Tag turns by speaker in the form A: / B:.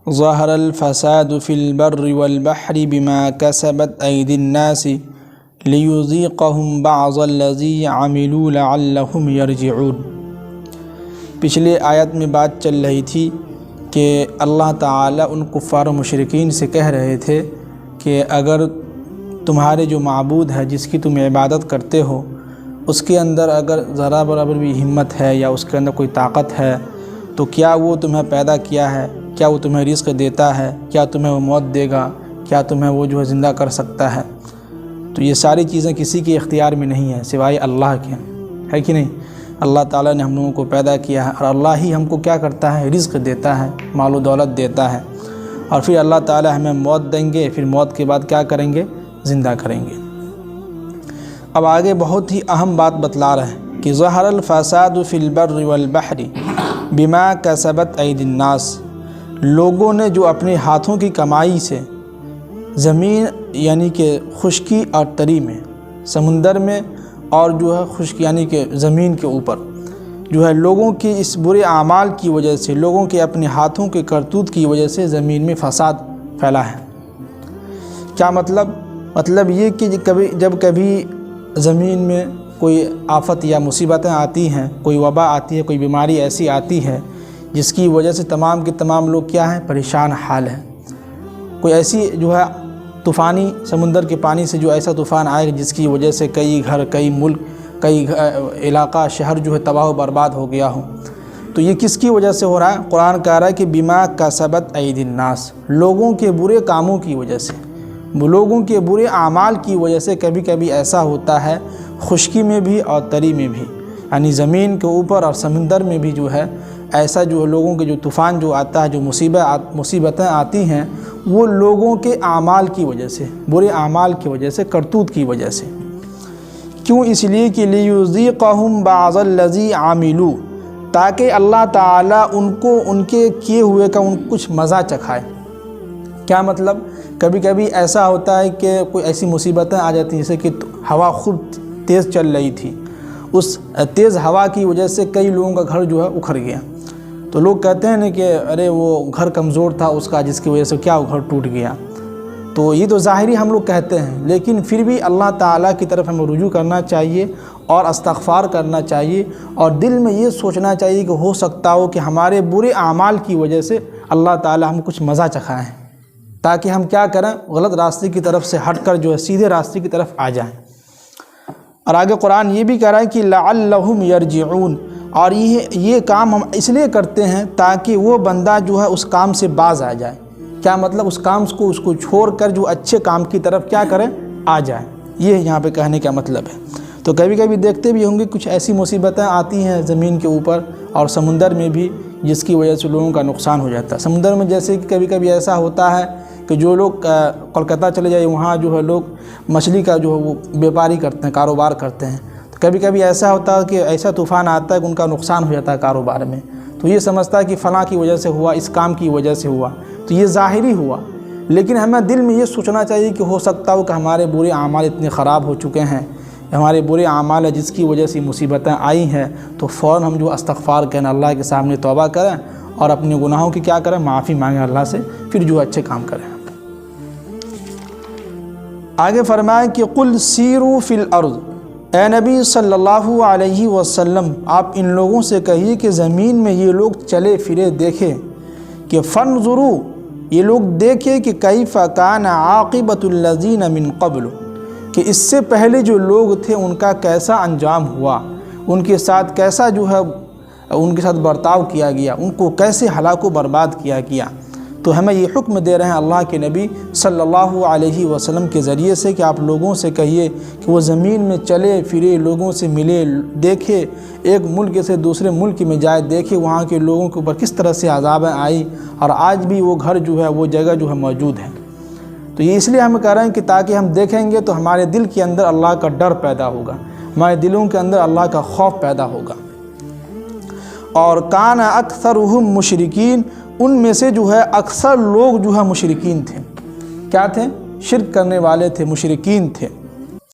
A: ظہر الفساد فی البر والبحر بما کسبت ایدی الناس لیذیقہم بعض الذی عملوا لعلہم یرجعون۔ پچھلے آیت میں بات چل رہی تھی کہ اللہ تعالیٰ ان کفار و مشرکین سے کہہ رہے تھے کہ اگر تمہارے جو معبود ہے جس کی تم عبادت کرتے ہو اس کے اندر اگر ذرا برابر بھی ہمت ہے یا اس کے اندر کوئی طاقت ہے تو کیا وہ تمہیں پیدا کیا ہے، کیا وہ تمہیں رزق دیتا ہے، کیا تمہیں وہ موت دے گا، کیا تمہیں وہ جو ہے زندہ کر سکتا ہے؟ تو یہ ساری چیزیں کسی کے اختیار میں نہیں ہیں سوائے اللہ کے، ہے کہ نہیں؟ اللہ تعالیٰ نے ہم لوگوں کو پیدا کیا ہے اور اللہ ہی ہم کو کیا کرتا ہے، رزق دیتا ہے، مال و دولت دیتا ہے، اور پھر اللہ تعالیٰ ہمیں موت دیں گے، پھر موت کے بعد کیا کریں گے، زندہ کریں گے۔ اب آگے بہت ہی اہم بات بتلا رہے ہیں کہ ظہر الفساد فی البر والبحر بما کسبت ایدی الناس، لوگوں نے جو اپنے ہاتھوں کی کمائی سے زمین یعنی کہ خشکی اور تری میں، سمندر میں اور جو ہے خشک یعنی کہ زمین کے اوپر جو ہے لوگوں کے اس برے اعمال کی وجہ سے، لوگوں کے اپنے ہاتھوں کے کرتوت کی وجہ سے زمین میں فساد پھیلا ہے۔ کیا مطلب یہ کہ جب کبھی زمین میں کوئی آفت یا مصیبتیں آتی ہیں، کوئی وبا آتی ہے، کوئی بیماری ایسی آتی ہے جس کی وجہ سے تمام کے تمام لوگ کیا ہیں، پریشان حال ہیں۔ کوئی ایسی جو ہے طوفانی سمندر کے پانی سے جو ایسا طوفان آئے جس کی وجہ سے کئی گھر، کئی ملک، کئی علاقہ، شہر جو ہے تباہ و برباد ہو گیا ہو، تو یہ کس کی وجہ سے ہو رہا ہے؟ قرآن کہہ رہا ہے کہ بما کسبت ایدی الناس، لوگوں کے برے کاموں کی وجہ سے، لوگوں کے برے اعمال کی وجہ سے کبھی کبھی ایسا ہوتا ہے، خشکی میں بھی اور تری میں بھی، یعنی زمین کے اوپر اور سمندر میں بھی جو ہے ایسا جو لوگوں کے جو طوفان جو آتا ہے، جو مصیبتیں آتی ہیں، وہ لوگوں کے اعمال کی وجہ سے، برے اعمال کی وجہ سے، کرتوت کی وجہ سے۔ کیوں؟ اس لیے کہ لیذیقہم بعض الذی عملوا، تاکہ اللہ تعالیٰ ان کو ان کے کیے ہوئے کا کچھ مزہ چکھائے۔ کیا مطلب؟ کبھی کبھی ایسا ہوتا ہے کہ کوئی ایسی مصیبتیں آ جاتی ہیں جیسے کہ ہوا خوب تیز چل رہی تھی، اس تیز ہوا کی وجہ سے کئی لوگوں کا گھر جو ہے اکھڑ گیا، تو لوگ کہتے ہیں نا کہ ارے وہ گھر کمزور تھا اس کا، جس کی وجہ سے کیا وہ گھر ٹوٹ گیا۔ تو یہ تو ظاہری ہم لوگ کہتے ہیں، لیکن پھر بھی اللہ تعالیٰ کی طرف ہمیں رجوع کرنا چاہیے اور استغفار کرنا چاہیے، اور دل میں یہ سوچنا چاہیے کہ ہو سکتا ہو کہ ہمارے برے اعمال کی وجہ سے اللہ تعالیٰ ہم کچھ مزہ چکھائیں، تاکہ ہم کیا کریں، غلط راستے کی طرف سے ہٹ کر جو ہے سیدھے راستے کی طرف آ جائیں۔ اور آگے قرآن یہ بھی کہہ رہا ہے کہ لعلہم یرجعون، اور یہ کام ہم اس لیے کرتے ہیں تاکہ وہ بندہ جو ہے اس کام سے باز آ جائے۔ کیا مطلب؟ اس کام کو اس کو چھوڑ کر جو اچھے کام کی طرف کیا کریں، آ جائے، یہ یہاں پہ کہنے کا مطلب ہے۔ تو کبھی کبھی دیکھتے بھی ہوں گے کچھ ایسی مصیبتیں آتی ہیں زمین کے اوپر اور سمندر میں بھی، جس کی وجہ سے لوگوں کا نقصان ہو جاتا ہے۔ سمندر میں جیسے کہ کبھی کبھی ایسا ہوتا ہے کہ جو لوگ کولکاتہ چلے جائے، وہاں جو ہے لوگ مچھلی کا جو ہے وہ بیپاری کرتے ہیں، کاروبار کرتے ہیں، تو کبھی کبھی ایسا ہوتا ہے کہ ایسا طوفان آتا ہے کہ ان کا نقصان ہو جاتا ہے کاروبار میں، تو یہ سمجھتا ہے کہ فلاں کی وجہ سے ہوا، اس کام کی وجہ سے ہوا، تو یہ ظاہری ہوا، لیکن ہمیں دل میں یہ سوچنا چاہیے کہ ہو سکتا ہو کہ ہمارے برے اعمال اتنے خراب ہو چکے ہیں، ہمارے برے اعمال ہیں جس کی وجہ سے مصیبتیں آئی ہیں، تو فوراً ہم جو استغفار کریں، اللہ کے سامنے توبہ کریں اور اپنے گناہوں کی کیا کریں، معافی مانگیں اللہ سے، پھر جو اچھے کام کریں۔ آگے فرمائیں کہ قل سیروا فی الارض، اے نبی صلی اللہ علیہ وسلم آپ ان لوگوں سے کہیے کہ زمین میں یہ لوگ چلے پھرے دیکھیں، کہ فانظروا، یہ لوگ دیکھیں کہ کیف کان عاقبۃ الذین من قبل، کہ اس سے پہلے جو لوگ تھے ان کا کیسا انجام ہوا، ان کے ساتھ کیسا جو ہے ان کے ساتھ برتاؤ کیا گیا، ان کو کیسے ہلاک و برباد کیا گیا۔ تو ہمیں یہ حکم دے رہے ہیں اللہ کے نبی صلی اللہ علیہ وسلم کے ذریعے سے کہ آپ لوگوں سے کہیے کہ وہ زمین میں چلے پھرے، لوگوں سے ملے، دیکھے، ایک ملک سے دوسرے ملک میں جائے، دیکھے وہاں کے لوگوں کے اوپر کس طرح سے عذابیں آئی، اور آج بھی وہ گھر جو ہے، وہ جگہ جو ہے موجود ہے۔ تو یہ اس لیے ہم کہہ رہے ہیں کہ تاکہ ہم دیکھیں گے تو ہمارے دل کے اندر اللہ کا ڈر پیدا ہوگا، ہمارے دلوں کے اندر اللہ کا خوف پیدا ہوگا۔ اور کان اکثرہم مشرکین، ان میں سے جو ہے اکثر لوگ جو ہے مشرکین تھے۔ کیا تھے؟ شرک کرنے والے تھے، مشرکین تھے۔